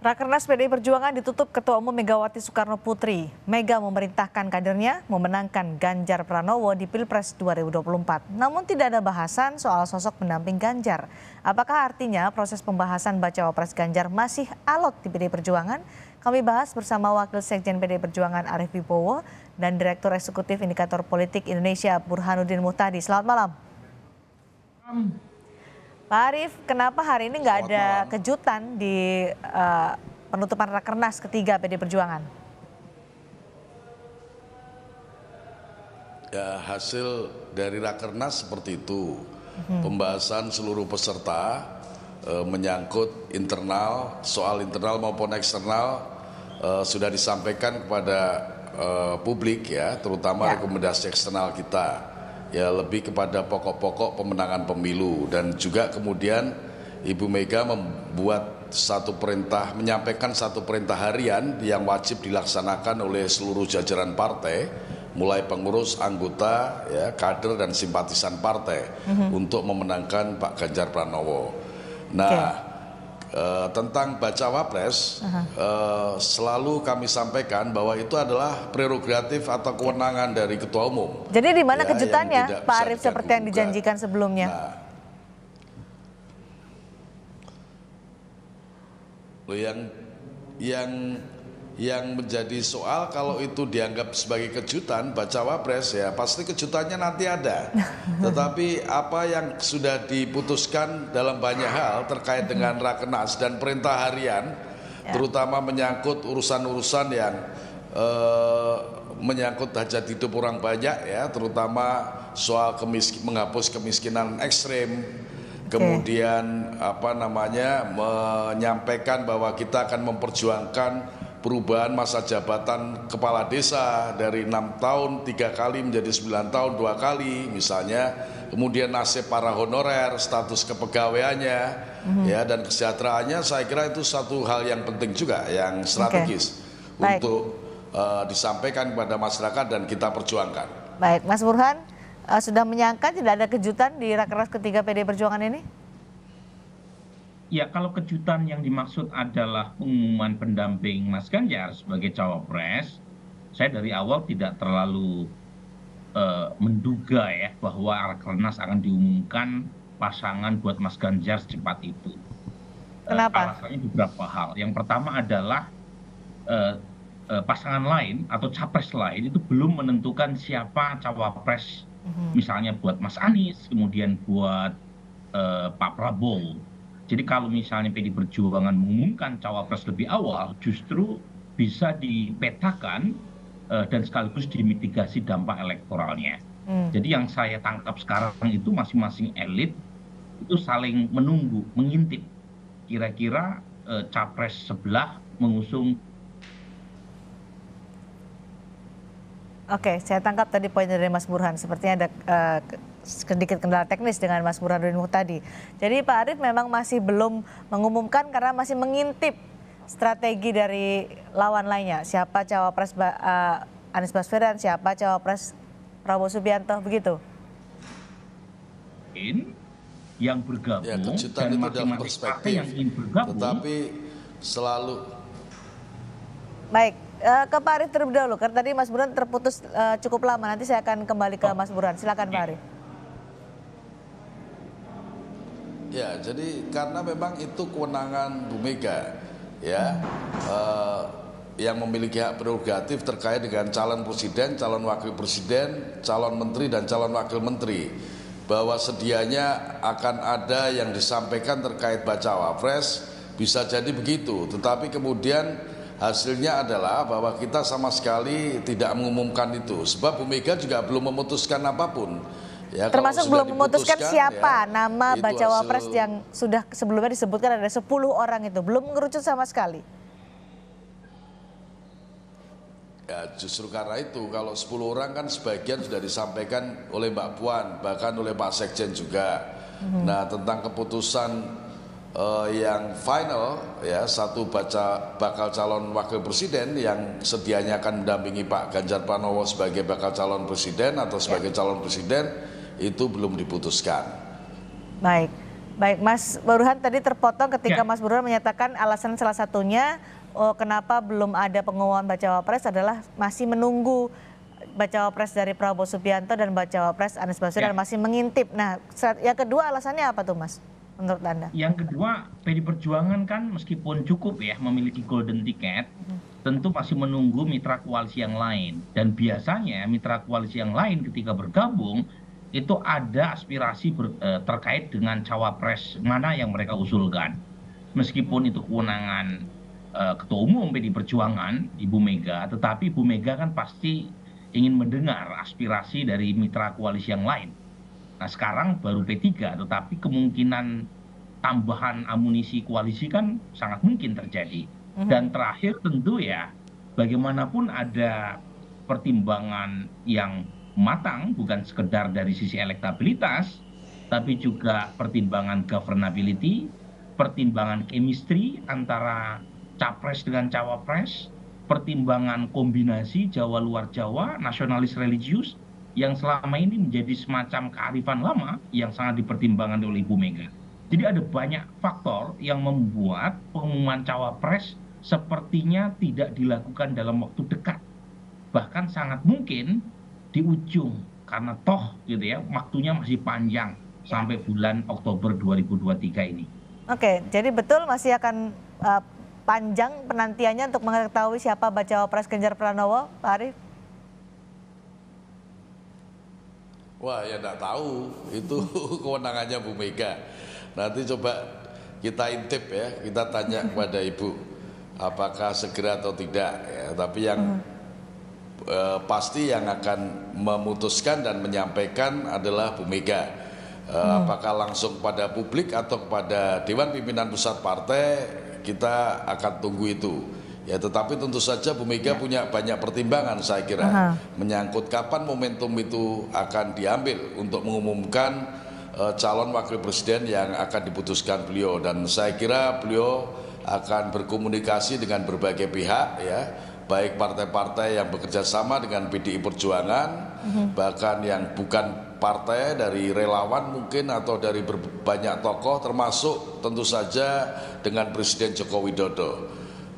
Rakernas PDI Perjuangan ditutup Ketua Umum Megawati Soekarno Putri. Mega memerintahkan kadernya memenangkan Ganjar Pranowo di Pilpres 2024. Namun tidak ada bahasan soal sosok pendamping Ganjar. Apakah artinya proses pembahasan bacawa pres Ganjar masih alot di PDI Perjuangan? Kami bahas bersama Wakil Sekjen PDI Perjuangan Arief Wibowo dan Direktur Eksekutif Indikator Politik Indonesia Burhanuddin Muhtadi. Selamat malam. Pak Arief, kenapa hari ini nggak ada kejutan di penutupan Rakernas ketiga PDI Perjuangan? Ya, hasil dari Rakernas seperti itu. Pembahasan seluruh peserta menyangkut internal, soal internal maupun eksternal sudah disampaikan kepada publik ya, terutama rekomendasi eksternal kita. Ya, lebih kepada pokok-pokok pemenangan pemilu, dan juga kemudian Ibu Mega membuat satu perintah, menyampaikan satu perintah harian yang wajib dilaksanakan oleh seluruh jajaran partai, mulai pengurus, anggota, ya, kader dan simpatisan partai untuk memenangkan Pak Ganjar Pranowo. Nah, tentang bacawa pres, selalu kami sampaikan bahwa itu adalah prerogatif atau kewenangan dari Ketua Umum. Jadi di mana kejutannya, Pak Arief, seperti yang dijanjikan sebelumnya? Yang menjadi soal kalau itu dianggap sebagai kejutan bacawa pres, ya pasti kejutannya nanti ada. Tetapi apa yang sudah diputuskan dalam banyak hal terkait dengan Rakernas dan perintah harian, terutama menyangkut urusan-urusan yang menyangkut hajat hidup orang banyak, ya, terutama soal menghapus kemiskinan ekstrim. Kemudian menyampaikan bahwa kita akan memperjuangkan perubahan masa jabatan kepala desa dari 6 tahun 3 kali menjadi 9 tahun 2 kali misalnya. Kemudian nasib para honorer, status kepegawaiannya, ya, dan kesejahteraannya, saya kira itu satu hal yang penting juga, yang strategis untuk disampaikan kepada masyarakat dan kita perjuangkan. Baik, Mas Burhan, sudah menyangka tidak ada kejutan di Rakernas ketiga PDI Perjuangan ini? Ya, kalau kejutan yang dimaksud adalah pengumuman pendamping Mas Ganjar sebagai cawapres, saya dari awal tidak terlalu menduga ya bahwa Rakernas akan diumumkan pasangan buat Mas Ganjar secepat itu. Kenapa? Alasannya beberapa hal. Yang pertama adalah pasangan lain atau capres lain itu belum menentukan siapa cawapres, misalnya buat Mas Anies, kemudian buat Pak Prabowo. Jadi kalau misalnya PDI Perjuangan mengumumkan cawapres lebih awal, justru bisa dipetakan dan sekaligus dimitigasi dampak elektoralnya. Jadi yang saya tangkap sekarang itu masing-masing elit itu saling menunggu, mengintip kira-kira capres sebelah mengusung. Oke, saya tangkap tadi poin dari Mas Burhan. Sepertinya ada sedikit kendala teknis dengan Mas Burhanuddin Muhtadi. Jadi Pak Arief memang masih belum mengumumkan karena masih mengintip strategi dari lawan lainnya. Siapa cawapres Anies Baswedan, siapa cawapres Prabowo Subianto, begitu? Yang bergabung, ya, kejutan itu dalam perspektif, yang ingin bergabung, tetapi selalu. Baik. Ke Pak Arief terlebih dahulu, karena tadi Mas Burhan terputus cukup lama. Nanti saya akan kembali ke Mas Burhan. Silakan Pak Arief. Ya, jadi karena memang itu kewenangan Bu Mega, ya, yang memiliki hak prerogatif terkait dengan calon presiden, calon wakil presiden, calon menteri dan calon wakil menteri, bahwa sedianya akan ada yang disampaikan terkait bacawa pres, bisa jadi begitu. Tetapi kemudian hasilnya adalah bahwa kita sama sekali tidak mengumumkan itu, sebab Bu Mega juga belum memutuskan apapun. Ya, termasuk belum memutuskan siapa nama bacawa pres yang sudah sebelumnya disebutkan ada 10 orang itu, belum mengerucut sama sekali. Ya, justru karena itu kalau 10 orang kan sebagian sudah disampaikan oleh Mbak Puan, bahkan oleh Pak Sekjen juga. Nah, tentang keputusan yang final, ya, satu bakal calon wakil presiden yang sedianya akan mendampingi Pak Ganjar Pranowo sebagai bakal calon presiden atau sebagai calon presiden, itu belum diputuskan. Baik, Baik, Mas Burhan tadi terpotong ketika Ya, Mas Burhan menyatakan alasan salah satunya kenapa belum ada pengumuman bacawa pres adalah masih menunggu bacawa pres dari Prabowo Subianto dan bacawa pres Anies Baswedan ya. masih mengintip. Nah, yang kedua alasannya apa tuh, Mas? Menurut Anda? Yang kedua, PD Perjuangan kan meskipun cukup ya memiliki golden ticket, tentu masih menunggu mitra koalisi yang lain. Dan biasanya mitra koalisi yang lain ketika bergabung itu ada aspirasi terkait dengan cawapres mana yang mereka usulkan. Meskipun itu kewenangan Ketua Umum PD Perjuangan, Ibu Mega, tetapi Ibu Mega kan pasti ingin mendengar aspirasi dari mitra koalisi yang lain. Nah sekarang baru P3, tetapi kemungkinan tambahan amunisi koalisi kan sangat mungkin terjadi. Dan terakhir tentu ya, bagaimanapun ada pertimbangan yang matang, bukan sekedar dari sisi elektabilitas, tapi juga pertimbangan governability, pertimbangan chemistry antara capres dengan cawapres, pertimbangan kombinasi Jawa luar Jawa, nasionalis religius, yang selama ini menjadi semacam kearifan lama yang sangat dipertimbangkan oleh Ibu Mega. Jadi ada banyak faktor yang membuat pengumuman cawapres sepertinya tidak dilakukan dalam waktu dekat. Bahkan sangat mungkin di ujung, karena toh gitu ya, waktunya masih panjang sampai bulan Oktober 2023 ini. Oke, jadi betul masih akan panjang penantiannya untuk mengetahui siapa bacawa pres Ganjar Pranowo, Pak Arief? Wah ya enggak tahu, itu kewenangannya Bu Mega. Nanti coba kita intip ya, kita tanya kepada Ibu apakah segera atau tidak ya. Tapi yang pasti yang akan memutuskan dan menyampaikan adalah Bu Mega. Apakah langsung pada publik atau kepada Dewan Pimpinan Pusat Partai, kita akan tunggu itu. Ya, tetapi tentu saja Bu Mega punya banyak pertimbangan saya kira menyangkut kapan momentum itu akan diambil untuk mengumumkan calon wakil presiden yang akan diputuskan beliau, dan saya kira beliau akan berkomunikasi dengan berbagai pihak ya, baik partai-partai yang bekerja sama dengan PDI Perjuangan, bahkan yang bukan partai, dari relawan mungkin atau dari banyak tokoh, termasuk tentu saja dengan Presiden Joko Widodo.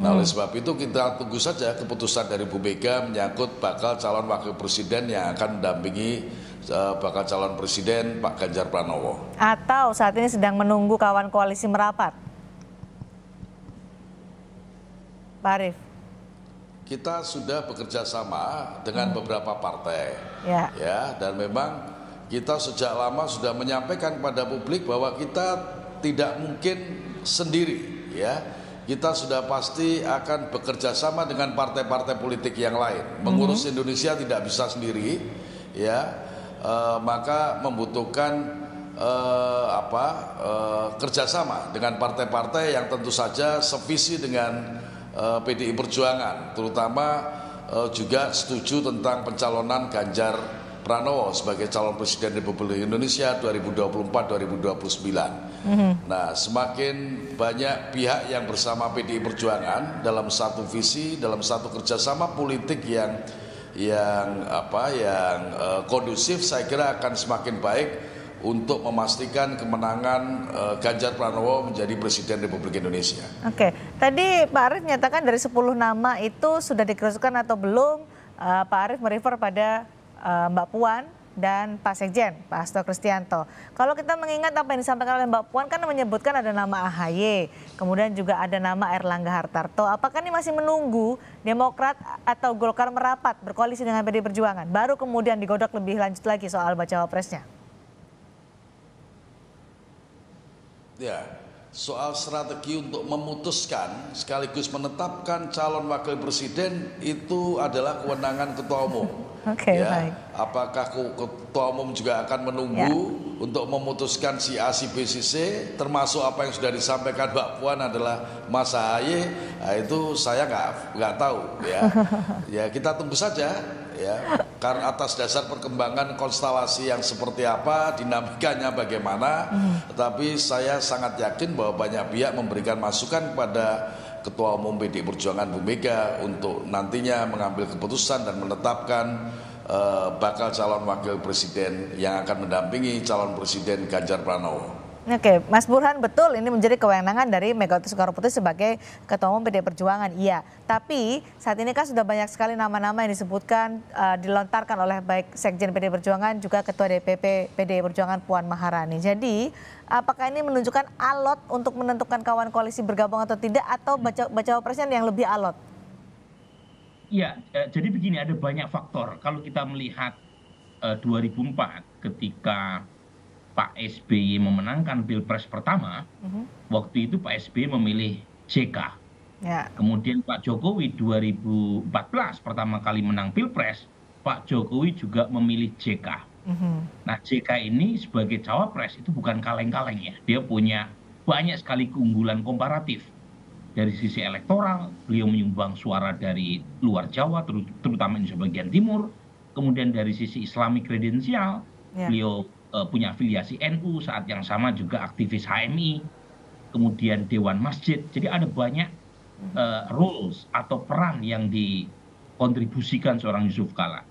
Nah oleh sebab itu kita tunggu saja keputusan dari Bu Mega menyangkut bakal calon wakil presiden yang akan mendampingi bakal calon presiden Pak Ganjar Pranowo. Atau saat ini sedang menunggu kawan koalisi merapat, Pak Arief? Kita sudah bekerja sama dengan beberapa partai, ya, dan memang kita sejak lama sudah menyampaikan kepada publik bahwa kita tidak mungkin sendiri, ya. Kita sudah pasti akan bekerja sama dengan partai-partai politik yang lain. Mengurus Indonesia tidak bisa sendiri, ya. Maka membutuhkan kerjasama dengan partai-partai yang tentu saja sevisi dengan PDI Perjuangan, terutama juga setuju tentang pencalonan Ganjar Pranowo sebagai calon presiden Republik Indonesia 2024-2029. Nah, semakin banyak pihak yang bersama PDI Perjuangan dalam satu visi, dalam satu kerjasama politik yang kondusif, saya kira akan semakin baik untuk memastikan kemenangan Ganjar Pranowo menjadi Presiden Republik Indonesia. Oke, tadi Pak Arief menyatakan dari 10 nama itu sudah dikerucutkan atau belum. Pak Arief merefer pada Mbak Puan dan Pak Sekjen, Pak Hasto Kristianto. Kalau kita mengingat apa yang disampaikan oleh Mbak Puan kan menyebutkan ada nama AHY, kemudian juga ada nama Erlangga Hartarto. Apakah ini masih menunggu Demokrat atau Golkar merapat berkoalisi dengan PDI Perjuangan, baru kemudian digodok lebih lanjut lagi soal bacawa presnya? Ya, soal strategi untuk memutuskan sekaligus menetapkan calon wakil presiden itu adalah kewenangan Ketua Umum. Oke, baik. Apakah Ketua Umum juga akan menunggu untuk memutuskan si A, si B, si C, termasuk apa yang sudah disampaikan Mbak Puan adalah Mas AHY, nah itu saya nggak tahu ya. Ya kita tunggu saja ya, karena atas dasar perkembangan konstelasi yang seperti apa, dinamikanya bagaimana, tetapi saya sangat yakin bahwa banyak pihak memberikan masukan kepada Ketua Umum PDI Perjuangan Bu Mega untuk nantinya mengambil keputusan dan menetapkan bakal calon wakil presiden yang akan mendampingi calon presiden Ganjar Pranowo. Oke, Mas Burhan, betul ini menjadi kewenangan dari Megawati Soekarno Putri sebagai Ketua Umum PDI Perjuangan, iya. Tapi saat ini kan sudah banyak sekali nama-nama yang disebutkan, dilontarkan oleh baik Sekjen PDI Perjuangan juga Ketua DPP PDI Perjuangan Puan Maharani. Jadi apakah ini menunjukkan alot untuk menentukan kawan koalisi bergabung atau tidak, atau baca presiden yang lebih alot? Iya, jadi begini, ada banyak faktor. Kalau kita melihat 2004 ketika Pak SBY memenangkan Pilpres pertama, waktu itu Pak SBY memilih JK. Ya. Kemudian Pak Jokowi 2014 pertama kali menang Pilpres, Pak Jokowi juga memilih JK. Nah, JK ini sebagai cawapres itu bukan kaleng-kaleng ya. Dia punya banyak sekali keunggulan komparatif. Dari sisi elektoral, beliau menyumbang suara dari luar Jawa, terutama Indonesia bagian timur. Kemudian dari sisi Islamic kredensial, beliau punya afiliasi NU, saat yang sama juga aktivis HMI, kemudian Dewan Masjid. Jadi ada banyak roles atau peran yang dikontribusikan seorang Yusuf Kala.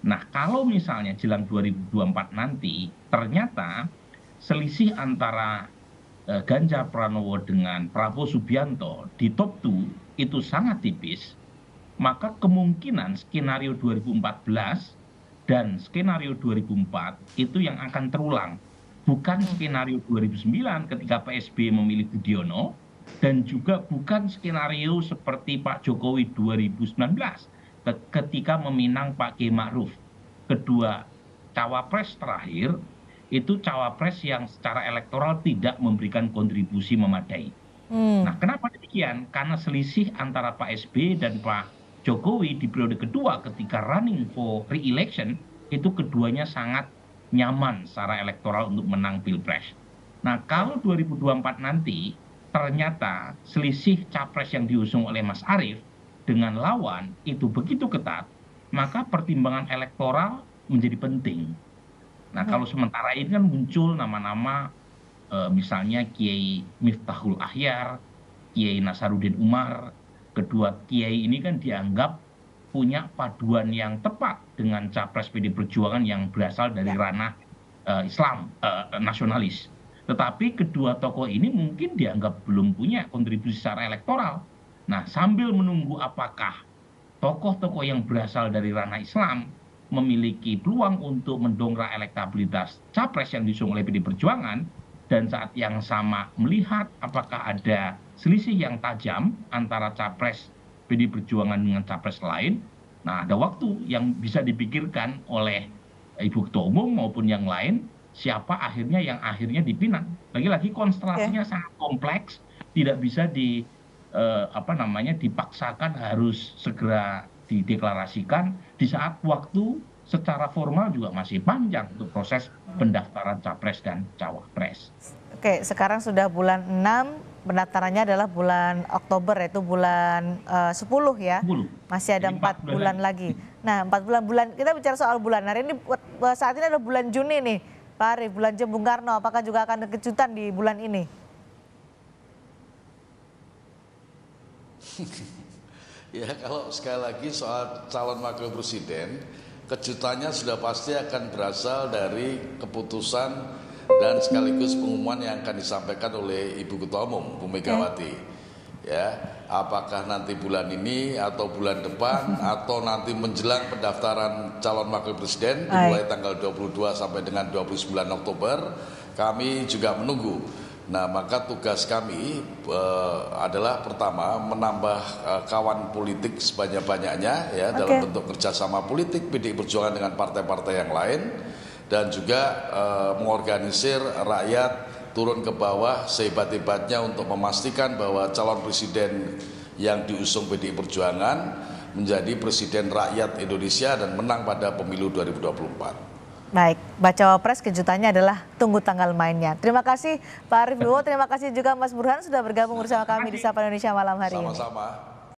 Nah, kalau misalnya jelang 2024 nanti ternyata selisih antara Ganjar Pranowo dengan Prabowo Subianto di top 2 itu sangat tipis, maka kemungkinan skenario 2014 dan skenario 2004 itu yang akan terulang. Bukan skenario 2009 ketika Pak SBY memilih Budiono, dan juga bukan skenario seperti Pak Jokowi 2019 ketika meminang Pak Kiai Ma'ruf. Kedua cawapres terakhir itu cawapres yang secara elektoral tidak memberikan kontribusi memadai. Nah, kenapa demikian? Karena selisih antara Pak SBY dan Pak Jokowi di periode kedua ketika running for re-election itu keduanya sangat nyaman secara elektoral untuk menang Pilpres. Nah, kalau 2024 nanti ternyata selisih capres yang diusung oleh Mas Arief dengan lawan itu begitu ketat, maka pertimbangan elektoral menjadi penting. Nah, kalau sementara ini kan muncul nama-nama misalnya Kiai Miftahul Ahyar, Kiai Nasaruddin Umar. Kedua kiai ini kan dianggap punya paduan yang tepat dengan capres PDI Perjuangan yang berasal dari ranah Islam nasionalis. Tetapi kedua tokoh ini mungkin dianggap belum punya kontribusi secara elektoral. Nah, sambil menunggu apakah tokoh-tokoh yang berasal dari ranah Islam memiliki peluang untuk mendongkrak elektabilitas capres yang diusung oleh PDI Perjuangan, dan saat yang sama melihat apakah ada selisih yang tajam antara capres PDI Perjuangan dengan capres lain. Nah, ada waktu yang bisa dipikirkan oleh Ibu Ketua Umum maupun yang lain, siapa akhirnya yang akhirnya dipinang. Lagi-lagi konstelasinya sangat kompleks, tidak bisa dipaksakan harus segera dideklarasikan di saat waktu secara formal juga masih panjang untuk proses pendaftaran capres dan cawapres. Oke, sekarang sudah bulan 6, pendaftarannya adalah bulan Oktober, yaitu bulan 10 ya. 10. Masih ada 4 bulan lagi. Nah, 4 bulan, kita bicara soal bulan. Hari ini saat ini ada bulan Juni nih, Pak Arief, bulan Jem Bung Karno, apakah juga akan ada kejutan di bulan ini? Ya, kalau sekali lagi soal calon wakil presiden, kejutannya sudah pasti akan berasal dari keputusan dan sekaligus pengumuman yang akan disampaikan oleh Ibu Ketua Umum Bu Megawati. Ya, apakah nanti bulan ini atau bulan depan atau nanti menjelang pendaftaran calon wakil presiden dimulai tanggal 22 sampai dengan 29 Oktober, kami juga menunggu. Nah, maka tugas kami adalah pertama menambah kawan politik sebanyak-banyaknya ya, dalam bentuk kerjasama politik PDI Perjuangan dengan partai-partai yang lain, dan juga mengorganisir rakyat turun ke bawah sehebat-hebatnya untuk memastikan bahwa calon presiden yang diusung PDI Perjuangan menjadi presiden rakyat Indonesia dan menang pada pemilu 2024. Baik, baca pres kejutannya adalah tunggu tanggal mainnya. Terima kasih Pak Arief Wibowo, terima kasih juga Mas Burhan sudah bergabung bersama kami di Sapa Indonesia malam hari ini. Sama-sama.